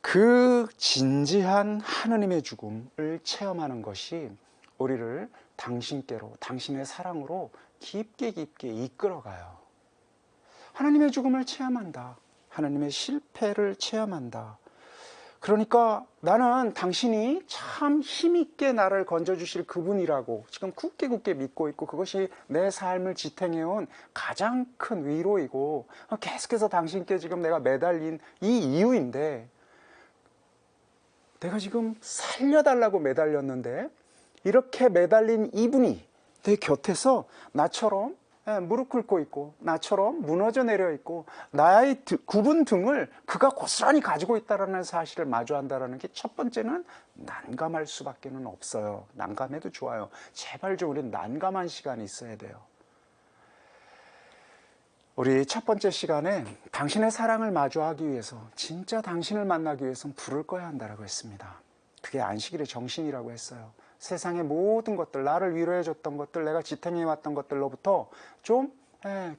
S1: 그 진지한 하나님의 죽음을 체험하는 것이 우리를 당신께로, 당신의 사랑으로 깊게 깊게 이끌어가요. 하나님의 죽음을 체험한다. 하나님의 실패를 체험한다. 그러니까 나는 당신이 참 힘있게 나를 건져주실 그분이라고 지금 굳게 믿고 있고, 그것이 내 삶을 지탱해온 가장 큰 위로이고, 계속해서 당신께 지금 내가 매달린 이 이유인데, 내가 지금 살려달라고 매달렸는데 이렇게 매달린 이분이 내 곁에서 나처럼 무릎 꿇고 있고, 나처럼 무너져 내려 있고, 나의 굽은 등을 그가 고스란히 가지고 있다는 사실을 마주한다는 게 첫 번째는 난감할 수밖에 없어요. 난감해도 좋아요. 제발 좀 우리는 난감한 시간이 있어야 돼요. 우리 첫 번째 시간에 당신의 사랑을 마주하기 위해서, 진짜 당신을 만나기 위해서는 불을 꺼야 한다고 했습니다. 그게 안식일의 정신이라고 했어요. 세상의 모든 것들, 나를 위로해 줬던 것들, 내가 지탱해 왔던 것들로부터 좀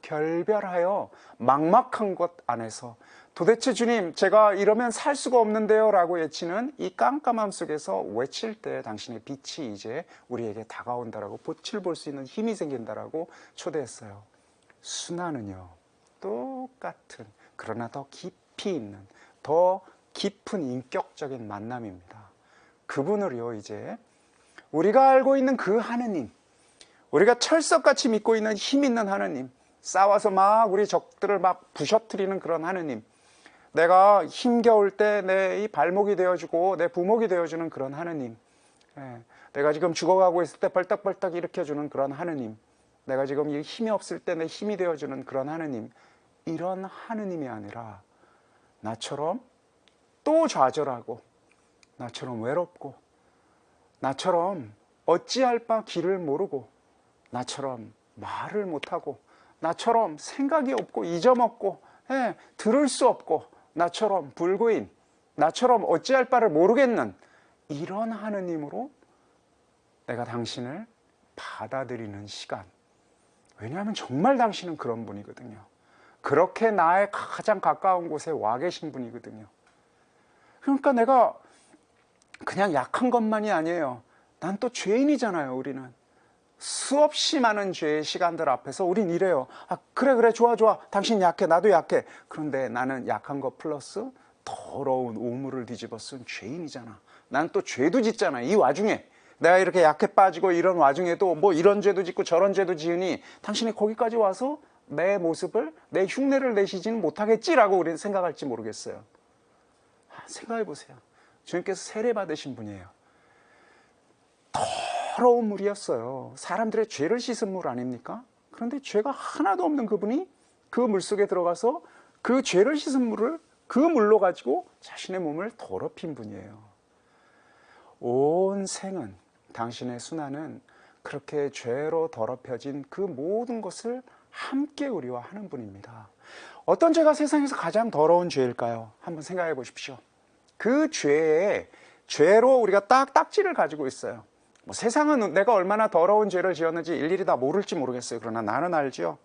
S1: 결별하여 막막한 것 안에서, 도대체 주님 제가 이러면 살 수가 없는데요 라고 외치는 이 깜깜함 속에서 외칠 때 당신의 빛이 이제 우리에게 다가온다라고, 빛을 볼 수 있는 힘이 생긴다라고 초대했어요. 순환은요, 똑같은, 그러나 더 깊이 있는, 더 깊은 인격적인 만남입니다. 그분을요, 이제 우리가 알고 있는 그 하느님, 우리가 철석같이 믿고 있는 힘 있는 하느님, 싸워서 막 우리 적들을 막 부셔뜨리는 그런 하느님, 내가 힘겨울 때 내 이 발목이 되어주고 내 부목이 되어주는 그런 하느님, 내가 지금 죽어가고 있을 때 벌떡벌떡 일으켜주는 그런 하느님, 내가 지금 힘이 없을 때 내 힘이 되어주는 그런 하느님, 이런 하느님이 아니라 나처럼 또 좌절하고, 나처럼 외롭고, 나처럼 어찌할 바 길을 모르고, 나처럼 말을 못하고, 나처럼 생각이 없고 잊어먹고, 들을 수 없고, 나처럼 불구인, 나처럼 어찌할 바를 모르겠는 이런 하느님으로 내가 당신을 받아들이는 시간. 왜냐하면 정말 당신은 그런 분이거든요. 그렇게 나의 가장 가까운 곳에 와 계신 분이거든요. 그러니까 내가 그냥 약한 것만이 아니에요. 난 또 죄인이잖아요. 우리는 수없이 많은 죄의 시간들 앞에서 우린 이래요. 그래 좋아 당신 약해, 나도 약해. 그런데 나는 약한 것 플러스 더러운 오물을 뒤집어 쓴 죄인이잖아. 난 또 죄도 짓잖아. 이 와중에 내가 이렇게 약해 빠지고 이런 와중에도 뭐 이런 죄도 짓고 저런 죄도 지으니 당신이 거기까지 와서 내 모습을, 내 흉내를 내시지는 못하겠지라고 우리는 생각할지 모르겠어요. 생각해 보세요. 주님께서 세례 받으신 분이에요. 더러운 물이었어요. 사람들의 죄를 씻은 물 아닙니까? 그런데 죄가 하나도 없는 그분이 그 물속에 들어가서 그 죄를 씻은 물을 그 물로 가지고 자신의 몸을 더럽힌 분이에요. 온 생은, 당신의 순환은 그렇게 죄로 더럽혀진 그 모든 것을 함께 우리와 하는 분입니다. 어떤 죄가 세상에서 가장 더러운 죄일까요? 한번 생각해 보십시오. 그 죄로 우리가 딱지를 가지고 있어요. 세상은 내가 얼마나 더러운 죄를 지었는지 일일이 다 모를지 모르겠어요. 그러나 나는 알지요.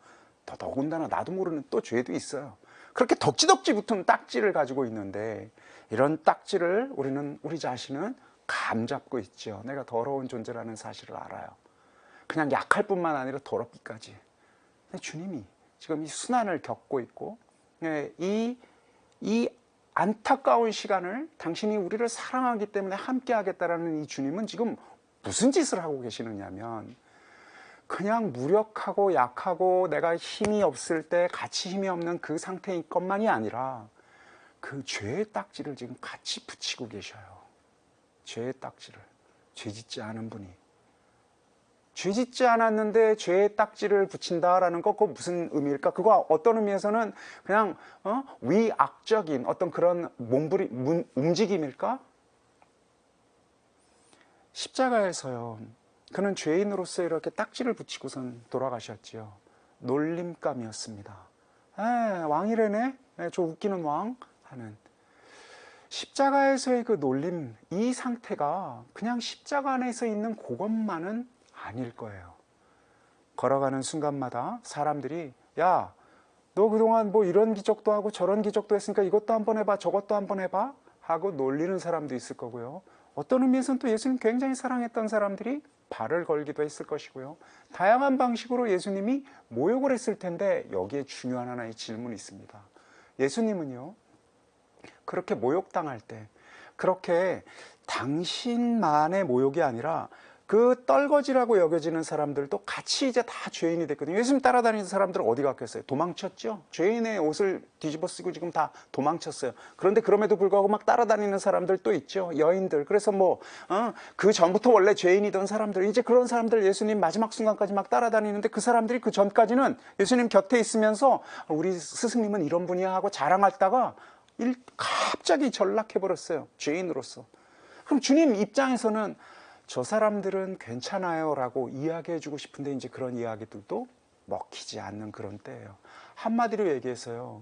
S1: 더군다나 나도 모르는 또 죄도 있어요. 그렇게 덕지덕지 붙은 딱지를 가지고 있는데, 이런 딱지를 우리 자신은 감 잡고 있죠. 내가 더러운 존재라는 사실을 알아요. 그냥 약할 뿐만 아니라 더럽기까지. 근데 주님이 지금 이 순환을 겪고 있고, 이 안타까운 시간을 당신이 우리를 사랑하기 때문에 함께 하겠다라는 이 주님은 지금 무슨 짓을 하고 계시느냐면, 그냥 무력하고 약하고 내가 힘이 없을 때 같이 힘이 없는 그 상태인 것만이 아니라 그 죄의 딱지를 지금 같이 붙이고 계셔요. 죄의 딱지를. 죄 짓지 않은 분이. 죄 짓지 않았는데 죄의 딱지를 붙인다라는 거, 그거 무슨 의미일까? 그거 어떤 의미에서는 그냥 위악적인 어떤 그런 움직임일까? 십자가에서요, 그는 죄인으로서 이렇게 딱지를 붙이고선 돌아가셨지요. 놀림감이었습니다. 왕이래네. 저 웃기는 왕 하는 십자가에서의 그 놀림, 이 상태가 그냥 십자가 안에서 있는 그것만은 아닐 거예요. 걸어가는 순간마다 사람들이 야, 너 그동안 뭐 이런 기적도 하고 저런 기적도 했으니까 이것도 한번 해봐, 저것도 한번 해봐 하고 놀리는 사람도 있을 거고요. 어떤 의미에서는 또 예수님 굉장히 사랑했던 사람들이 발을 걸기도 했을 것이고요. 다양한 방식으로 예수님이 모욕을 했을 텐데 여기에 중요한 하나의 질문이 있습니다. 예수님은요, 그렇게 모욕당할 때, 그렇게 당신만의 모욕이 아니라 그 떨거지라고 여겨지는 사람들도 같이 이제 다 죄인이 됐거든요. 예수님 따라다니는 사람들은 어디 갔겠어요? 도망쳤죠. 죄인의 옷을 뒤집어 쓰고 지금 다 도망쳤어요. 그런데 그럼에도 불구하고 막 따라다니는 사람들 또 있죠. 여인들. 그래서 그 전부터 원래 죄인이던 사람들, 이제 그런 사람들 예수님 마지막 순간까지 막 따라다니는데 그 사람들이 그 전까지는 예수님 곁에 있으면서 우리 스승님은 이런 분이야 하고 자랑하다가 갑자기 전락해버렸어요. 죄인으로서. 그럼 주님 입장에서는 저 사람들은 괜찮아요 라고 이야기해주고 싶은데 이제 그런 이야기들도 먹히지 않는 그런 때예요. 한마디로 얘기해서요,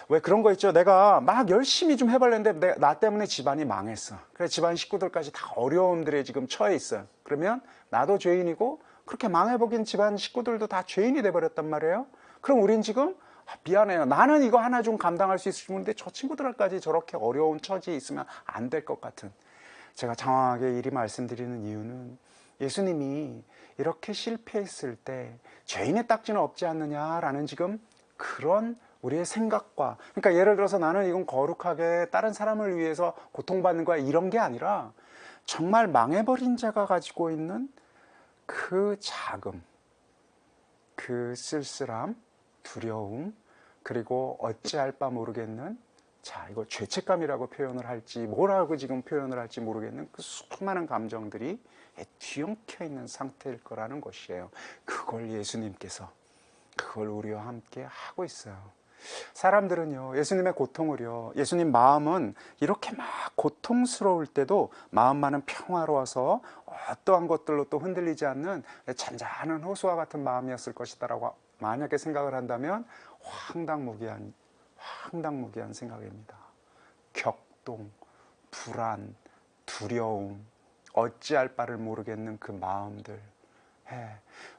S1: 왜 그런 거 있죠. 내가 막 열심히 좀 해봤는데 나 때문에 집안이 망했어. 그래 집안 식구들까지 다 어려움들에 지금 처해 있어요. 그러면 나도 죄인이고 그렇게 망해버린 집안 식구들도 다 죄인이 돼버렸단 말이에요. 그럼 우린 지금 미안해요. 나는 이거 하나 좀 감당할 수 있을 텐데 저 친구들까지 저렇게 어려운 처지에 있으면 안 될 것 같은. 제가 장황하게 이리 말씀드리는 이유는 예수님이 이렇게 실패했을 때 죄인의 딱지는 없지 않느냐라는 지금 그런 우리의 생각과, 그러니까 예를 들어서 나는 이건 거룩하게 다른 사람을 위해서 고통받는 거야 이런 게 아니라 정말 망해버린 자가 가지고 있는 그 자금, 그 쓸쓸함, 두려움, 그리고 어찌할 바 모르겠는, 자, 이거 죄책감이라고 표현을 할지 뭐라고 지금 표현을 할지 모르겠는 그 수많은 감정들이 뒤엉켜 있는 상태일 거라는 것이에요. 그걸 예수님께서 그걸 우리와 함께 하고 있어요. 사람들은요, 예수님의 고통을요, 예수님 마음은 이렇게 막 고통스러울 때도 마음만은 평화로워서 어떠한 것들로 또 흔들리지 않는 잔잔한 호수와 같은 마음이었을 것이다라고 만약에 생각을 한다면 황당무계한 생각입니다. 격동, 불안, 두려움, 어찌할 바를 모르겠는 그 마음들.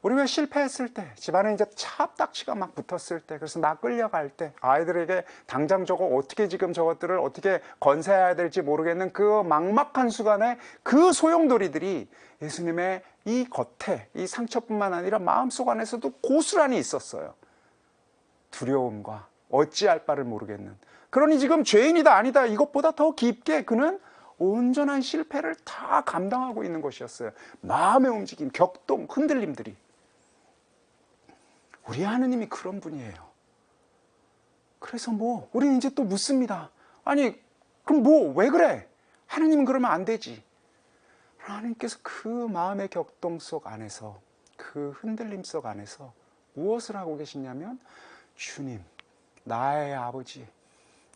S1: 우리 왜 실패했을 때, 집안에 이제 차압딱지가 막 붙었을 때, 그래서 막 끌려갈 때, 아이들에게 당장 저거 어떻게 지금 저것들을 어떻게 건사해야 될지 모르겠는 그 막막한 순간에 그 소용돌이들이 예수님의 이 겉에, 이 상처뿐만 아니라 마음속 안에서도 고스란히 있었어요. 두려움과 어찌할 바를 모르겠는. 그러니 지금 죄인이다 아니다 이것보다 더 깊게 그는 온전한 실패를 다 감당하고 있는 것이었어요. 마음의 움직임, 격동, 흔들림들이. 우리 하느님이 그런 분이에요. 그래서 우리는 이제 또 묻습니다. 아니 그럼 왜 그래? 하느님은 그러면 안 되지. 하나님께서 그 마음의 격동 속 안에서, 그 흔들림 속 안에서 무엇을 하고 계시냐면, 주님, 나의 아버지,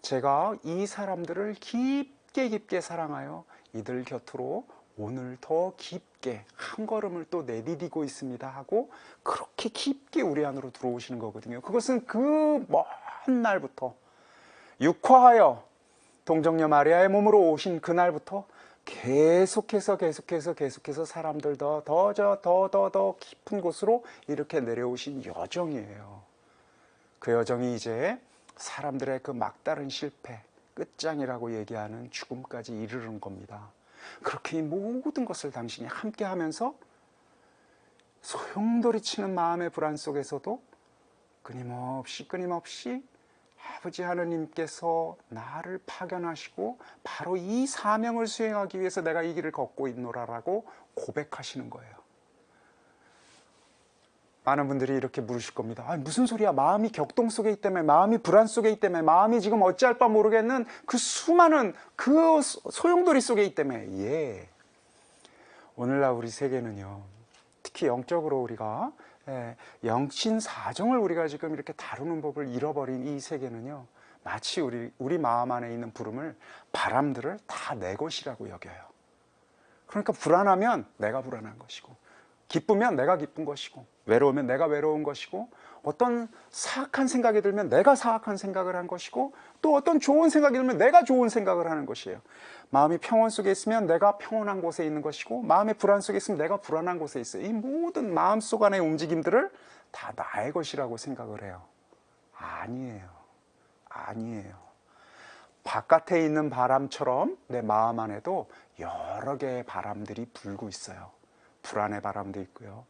S1: 제가 이 사람들을 깊게 사랑하여 이들 곁으로 오늘 더 깊게 한 걸음을 또 내디디고 있습니다 하고 그렇게 깊게 우리 안으로 들어오시는 거거든요. 그것은 그 먼 날부터 육화하여 동정녀 마리아의 몸으로 오신 그날부터 계속해서 사람들 더 깊은 곳으로 이렇게 내려오신 여정이에요. 그 여정이 이제 사람들의 그 막다른 실패, 끝장이라고 얘기하는 죽음까지 이르는 겁니다. 그렇게 이 모든 것을 당신이 함께 하면서 소용돌이치는 마음의 불안 속에서도 끊임없이 아버지 하느님께서 나를 파견하시고 바로 이 사명을 수행하기 위해서 내가 이 길을 걷고 있노라라고 고백하시는 거예요. 많은 분들이 이렇게 물으실 겁니다. 아니, 무슨 소리야? 마음이 격동 속에 있기 때문에, 마음이 불안 속에 있기 때문에, 마음이 지금 어찌할 바 모르겠는 그 수많은 그 소용돌이 속에 있기 때문에. 오늘날 우리 세계는요, 특히 영적으로 우리가 영신 사정을 우리가 지금 이렇게 다루는 법을 잃어버린 이 세계는요, 마치 우리 마음 안에 있는 부름을, 바람들을 다 내 것이라고 여겨요. 그러니까 불안하면 내가 불안한 것이고, 기쁘면 내가 기쁜 것이고, 외로우면 내가 외로운 것이고, 어떤 사악한 생각이 들면 내가 사악한 생각을 한 것이고, 또 어떤 좋은 생각이 들면 내가 좋은 생각을 하는 것이에요. 마음이 평온 속에 있으면 내가 평온한 곳에 있는 것이고, 마음의 불안 속에 있으면 내가 불안한 곳에 있어요. 이 모든 마음속 안의 움직임들을 다 나의 것이라고 생각을 해요. 아니에요. 아니에요. 바깥에 있는 바람처럼 내 마음 안에도 여러 개의 바람들이 불고 있어요. 불안의 바람도 있고요.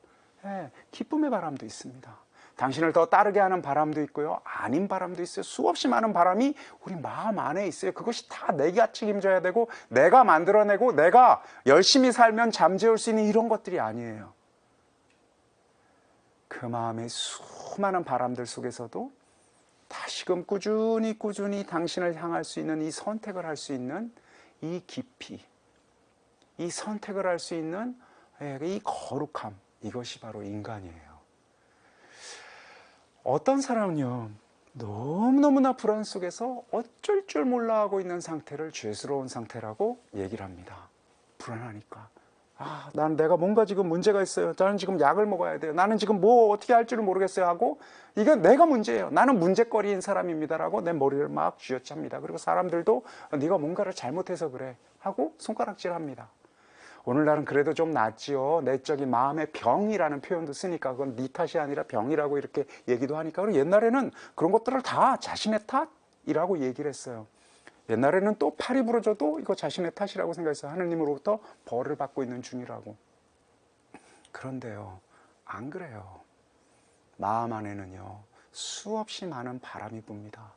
S1: 기쁨의 바람도 있습니다. 당신을 더 따르게 하는 바람도 있고요. 아닌 바람도 있어요. 수없이 많은 바람이 우리 마음 안에 있어요. 그것이 다 내가 책임져야 되고, 내가 만들어내고, 내가 열심히 살면 잠재울 수 있는 이런 것들이 아니에요. 그 마음의 수많은 바람들 속에서도 다시금 꾸준히 당신을 향할 수 있는 이 선택을 할 수 있는 이 깊이, 이 선택을 할 수 있는 이 거룩함, 이것이 바로 인간이에요. 어떤 사람은요, 너무너무나 불안 속에서 어쩔 줄 몰라 하고 있는 상태를 죄스러운 상태라고 얘기를 합니다. 불안하니까. 나는 내가 뭔가 지금 문제가 있어요. 나는 지금 약을 먹어야 돼요. 나는 지금 뭐 어떻게 할 줄을 모르겠어요 하고, 이건 내가 문제예요. 나는 문제거리인 사람입니다라고 내 머리를 막 쥐어찹니다. 그리고 사람들도 네가 뭔가를 잘못해서 그래 하고 손가락질합니다. 오늘날은 그래도 좀 낫지요. 내적인 마음의 병이라는 표현도 쓰니까 그건 네 탓이 아니라 병이라고 이렇게 얘기도 하니까. 그리고 옛날에는 그런 것들을 다 자신의 탓이라고 얘기를 했어요. 옛날에는 또 팔이 부러져도 이거 자신의 탓이라고 생각했어요. 하느님으로부터 벌을 받고 있는 중이라고. 그런데요, 안 그래요. 마음 안에는요, 수없이 많은 바람이 붑니다.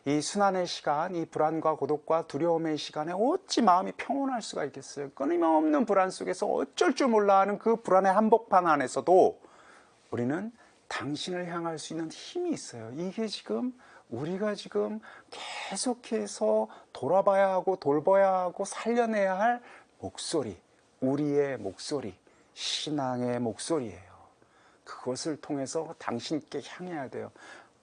S1: 이 순환의 시간, 이 불안과 고독과 두려움의 시간에 어찌 마음이 평온할 수가 있겠어요. 끊임없는 불안 속에서 어쩔 줄 몰라 하는 그 불안의 한복판 안에서도 우리는 당신을 향할 수 있는 힘이 있어요. 이게 지금 우리가 지금 계속해서 돌아봐야 하고 돌봐야 하고 살려내야 할 목소리, 우리의 목소리, 신앙의 목소리예요. 그것을 통해서 당신께 향해야 돼요.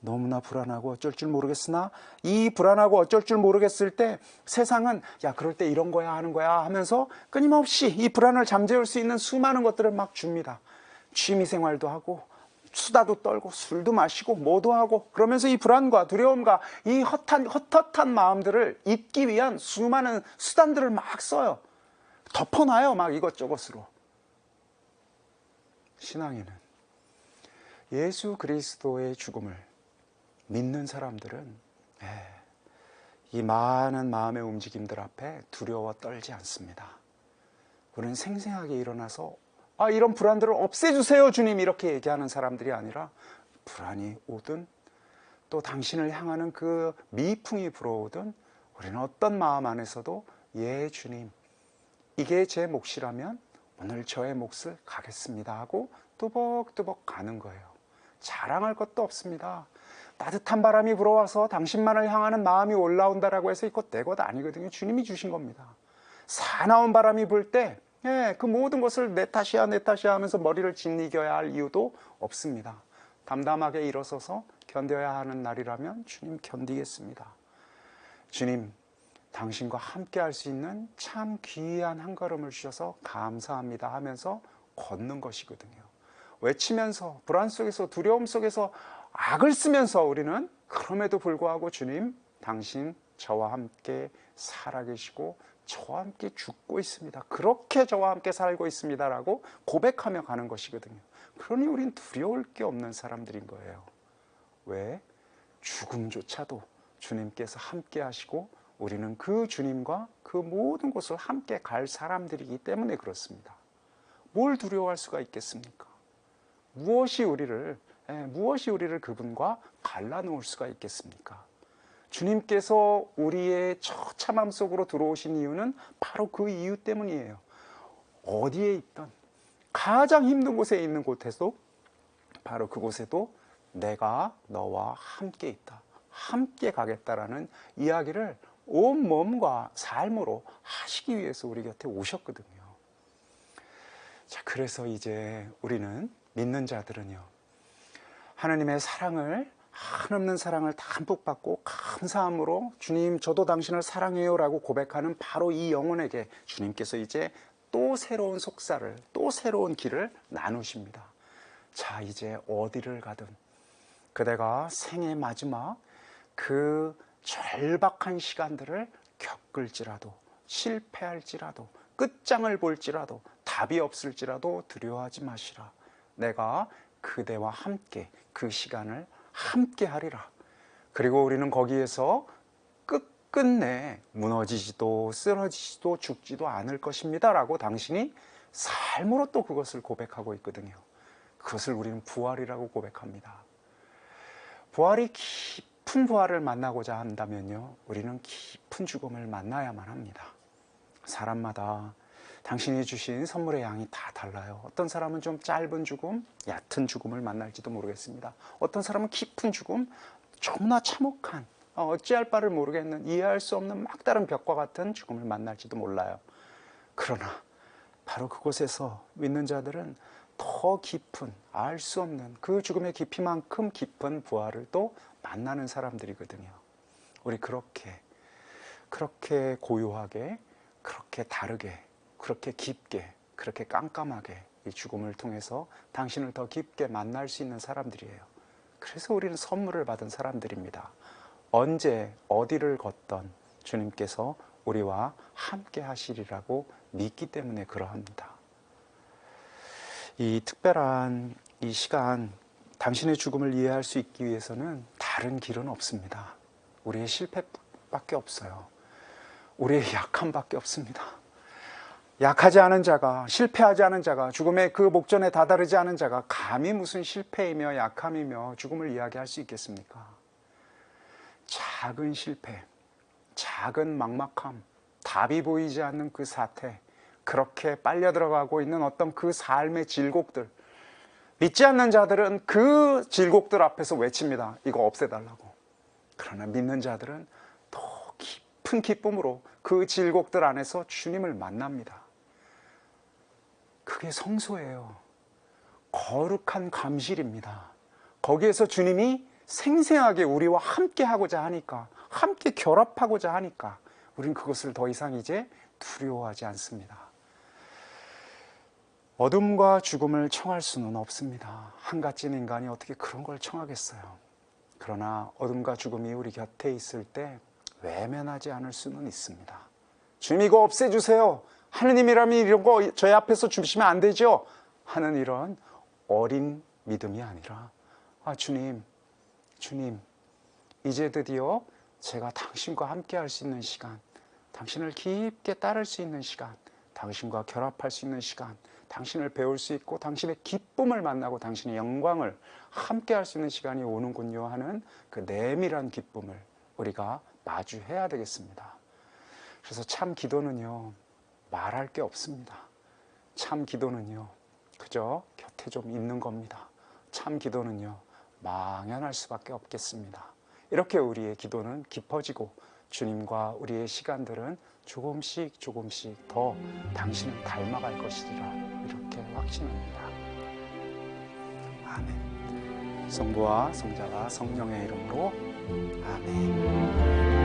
S1: 너무나 불안하고 어쩔 줄 모르겠으나, 이 불안하고 어쩔 줄 모르겠을 때 세상은 야, 그럴 때 이런 거야 하는 거야 하면서 끊임없이 이 불안을 잠재울 수 있는 수많은 것들을 막 줍니다. 취미생활도 하고 수다도 떨고 술도 마시고 뭐도 하고, 그러면서 이 불안과 두려움과 이 헛헛한 마음들을 잊기 위한 수많은 수단들을 막 써요. 덮어놔요, 막 이것저것으로. 신앙인은 예수 그리스도의 죽음을 믿는 사람들은 이 많은 마음의 움직임들 앞에 두려워 떨지 않습니다. 우리는 생생하게 일어나서 이런 불안들을 없애주세요 주님, 이렇게 얘기하는 사람들이 아니라, 불안이 오든 또 당신을 향하는 그 미풍이 불어오든 우리는 어떤 마음 안에서도 예 주님, 이게 제 몫이라면 오늘 저의 몫을 가겠습니다 하고 뚜벅뚜벅 가는 거예요. 자랑할 것도 없습니다. 따뜻한 바람이 불어와서 당신만을 향하는 마음이 올라온다라고 해서 이거 내 것 아니거든요. 주님이 주신 겁니다. 사나운 바람이 불 때 그 모든 것을 내 탓이야 하면서 머리를 짓이겨야 할 이유도 없습니다. 담담하게 일어서서 견뎌야 하는 날이라면 주님 견디겠습니다. 주님, 당신과 함께 할 수 있는 참 귀한 한 걸음을 주셔서 감사합니다 하면서 걷는 것이거든요. 외치면서, 불안 속에서, 두려움 속에서 악을 쓰면서 우리는 그럼에도 불구하고 주님, 당신 저와 함께 살아계시고 저와 함께 죽고 있습니다. 그렇게 저와 함께 살고 있습니다 라고 고백하며 가는 것이거든요. 그러니 우린 두려울 게 없는 사람들인 거예요. 왜? 죽음조차도 주님께서 함께 하시고 우리는 그 주님과 그 모든 곳을 함께 갈 사람들이기 때문에 그렇습니다. 뭘 두려워할 수가 있겠습니까? 무엇이 우리를 그분과 갈라놓을 수가 있겠습니까? 주님께서 우리의 처참함 속으로 들어오신 이유는 바로 그 이유 때문이에요. 어디에 있던, 가장 힘든 곳에 있는 곳에도 바로 그곳에도 내가 너와 함께 있다, 함께 가겠다라는 이야기를 온 몸과 삶으로 하시기 위해서 우리 곁에 오셨거든요. 자, 그래서 이제 우리는, 믿는 자들은요, 하나님의 사랑을, 한없는 사랑을 담뿍 받고 감사함으로 주님 저도 당신을 사랑해요 라고 고백하는 바로 이 영혼에게 주님께서 이제 또 새로운 속사를, 또 새로운 길을 나누십니다. 자, 이제 어디를 가든 그대가 생의 마지막 그 절박한 시간들을 겪을지라도, 실패할지라도, 끝장을 볼지라도, 답이 없을지라도 두려워하지 마시라. 내가 그대와 함께 그 시간을 함께 하리라. 그리고 우리는 거기에서 끝끝내 무너지지도 쓰러지지도 죽지도 않을 것입니다 라고 당신이 삶으로 또 그것을 고백하고 있거든요. 그것을 우리는 부활이라고 고백합니다. 부활이 깊은 부활을 만나고자 한다면요, 우리는 깊은 죽음을 만나야만 합니다. 사람마다 당신이 주신 선물의 양이 다 달라요. 어떤 사람은 좀 짧은 죽음, 얕은 죽음을 만날지도 모르겠습니다. 어떤 사람은 깊은 죽음, 너무나 참혹한, 어찌할 바를 모르겠는, 이해할 수 없는 막다른 벽과 같은 죽음을 만날지도 몰라요. 그러나 바로 그곳에서 믿는 자들은 더 깊은, 알 수 없는 그 죽음의 깊이만큼 깊은 부활을 또 만나는 사람들이거든요. 우리 그렇게 고요하게, 그렇게 다르게, 그렇게 깊게, 그렇게 깜깜하게 이 죽음을 통해서 당신을 더 깊게 만날 수 있는 사람들이에요. 그래서 우리는 선물을 받은 사람들입니다. 언제 어디를 걷던 주님께서 우리와 함께 하시리라고 믿기 때문에 그러합니다. 이 특별한 이 시간, 당신의 죽음을 이해할 수 있기 위해서는 다른 길은 없습니다. 우리의 실패밖에 없어요. 우리의 약함밖에 없습니다. 약하지 않은 자가, 실패하지 않은 자가, 죽음의 그 목전에 다다르지 않은 자가 감히 무슨 실패이며 약함이며 죽음을 이야기할 수 있겠습니까? 작은 실패, 작은 막막함, 답이 보이지 않는 그 사태, 그렇게 빨려 들어가고 있는 어떤 그 삶의 질곡들, 믿지 않는 자들은 그 질곡들 앞에서 외칩니다. 이거 없애달라고. 그러나 믿는 자들은 더 깊은 기쁨으로 그 질곡들 안에서 주님을 만납니다. 그게 성소예요. 거룩한 감실입니다. 거기에서 주님이 생생하게 우리와 함께 하고자 하니까, 함께 결합하고자 하니까 우리는 그것을 더 이상 이제 두려워하지 않습니다. 어둠과 죽음을 청할 수는 없습니다. 한갓진 인간이 어떻게 그런 걸 청하겠어요. 그러나 어둠과 죽음이 우리 곁에 있을 때 외면하지 않을 수는 있습니다. 주님, 이거 없애주세요. 하느님이라면 이런 거 저희 앞에서 주시면 안 되죠? 하는 이런 어린 믿음이 아니라, 주님, 이제 드디어 제가 당신과 함께 할 수 있는 시간, 당신을 깊게 따를 수 있는 시간, 당신과 결합할 수 있는 시간, 당신을 배울 수 있고 당신의 기쁨을 만나고 당신의 영광을 함께 할 수 있는 시간이 오는군요 하는 그 내밀한 기쁨을 우리가 마주해야 되겠습니다. 그래서 참 기도는요, 말할 게 없습니다. 참 기도는요, 그저 곁에 좀 있는 겁니다. 참 기도는요, 망연할 수밖에 없겠습니다. 이렇게 우리의 기도는 깊어지고 주님과 우리의 시간들은 조금씩 더 당신을 닮아갈 것이리라, 이렇게 확신합니다. 아멘. 성부와 성자와 성령의 이름으로 아멘.